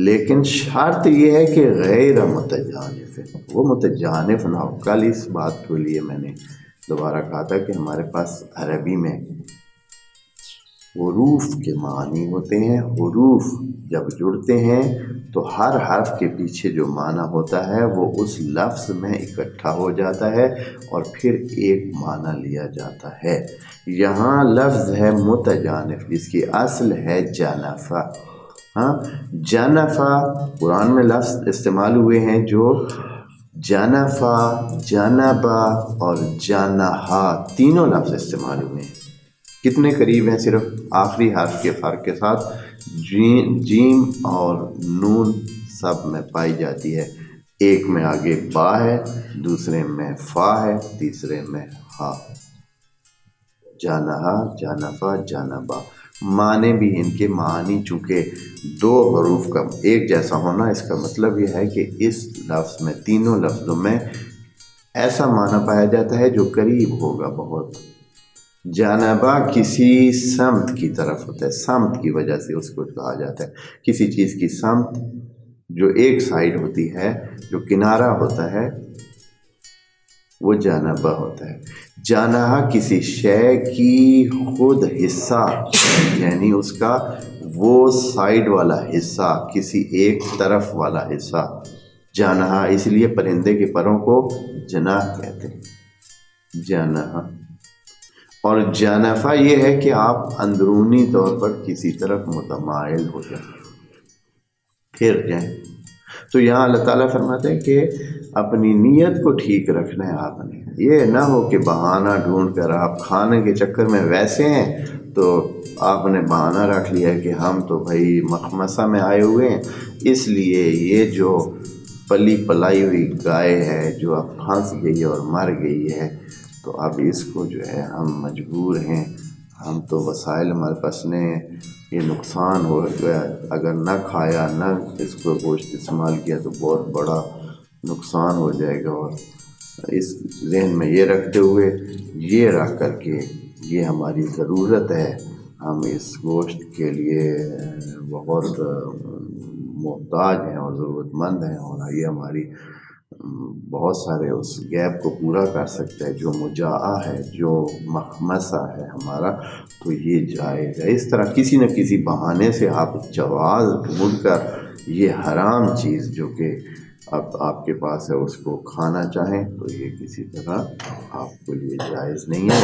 لیکن شرط یہ ہے کہ غیر متجانف، وہ متجانف نہ ہو۔ کل اس بات کے لیے میں نے دوبارہ کہا تھا کہ ہمارے پاس عربی میں حروف کے معنی ہوتے ہیں، حروف جب جڑتے ہیں تو ہر حرف کے پیچھے جو معنی ہوتا ہے وہ اس لفظ میں اکٹھا ہو جاتا ہے اور پھر ایک معنی لیا جاتا ہے۔ یہاں لفظ ہے متجانف جس کی اصل ہے جانفہ۔ جانفہ قرآن میں لفظ استعمال ہوئے ہیں جو جانفہ، جانبہ اور جانہا تینوں لفظ استعمال ہوئے ہیں۔ کتنے قریب ہیں؟ صرف آخری حرف کے فرق کے ساتھ جیم اور نون سب میں پائی جاتی ہے۔ ایک میں آگے با ہے، دوسرے میں فا ہے، تیسرے میں ہا۔ جانہا، جانفہ، جانبہ معنی بھی ان کے معنی چونکہ دو حروف کا ایک جیسا ہونا، اس کا مطلب یہ ہے کہ اس لفظ میں تینوں لفظوں میں ایسا معنی پایا جاتا ہے جو قریب ہوگا بہت۔ جانبہ کسی سمت کی طرف ہوتا ہے، سمت کی وجہ سے اس کو کہا جاتا ہے۔ کسی چیز کی سمت جو ایک سائیڈ ہوتی ہے، جو کنارہ ہوتا ہے، وہ جانبہ ہوتا ہے۔ جانہا کسی شے کی خود حصہ، یعنی اس کا وہ سائیڈ والا حصہ، کسی ایک طرف والا حصہ جانہا۔ اس لیے پرندے کے پروں کو جناح کہتے ہیں، جانہا۔ اور جانفہ یہ ہے کہ آپ اندرونی طور پر کسی طرف متمائل ہو جائیں، پھر جائیں۔ تو یہاں اللہ تعالیٰ فرماتے ہیں کہ اپنی نیت کو ٹھیک رکھنا ہے آپ نے، یہ نہ ہو کہ بہانہ ڈھونڈ کر آپ کھانے کے چکر میں ویسے ہیں تو آپ نے بہانہ رکھ لیا کہ ہم تو بھائی مخمصہ میں آئے ہوئے ہیں، اس لیے یہ جو پلی پلائی ہوئی گائے ہے جو اب پھنس گئی اور مر گئی ہے، تو اب اس کو جو ہے ہم مجبور ہیں، ہم تو وسائل ہمارے پاس نہیں ہیں، یہ نقصان ہو گیا، اگر نہ کھایا نہ اس کو گوشت استعمال کیا تو بہت بڑا نقصان ہو جائے گا۔ اور اس ذہن میں یہ رکھتے ہوئے، یہ رکھ کر کے یہ ہماری ضرورت ہے، ہم اس گوشت کے لیے بہت محتاج ہیں اور ضرورت مند ہیں، اور یہ ہماری بہت سارے اس گیپ کو پورا کر سکتا ہے جو مجاعہ ہے، جو مخمصہ ہے ہمارا، تو یہ جائز ہے۔ اس طرح کسی نہ کسی بہانے سے آپ جواز ڈھونڈ کر یہ حرام چیز جو کہ اب آپ کے پاس ہے اس کو کھانا چاہیں تو یہ کسی طرح آپ کے لیے جائز نہیں ہے۔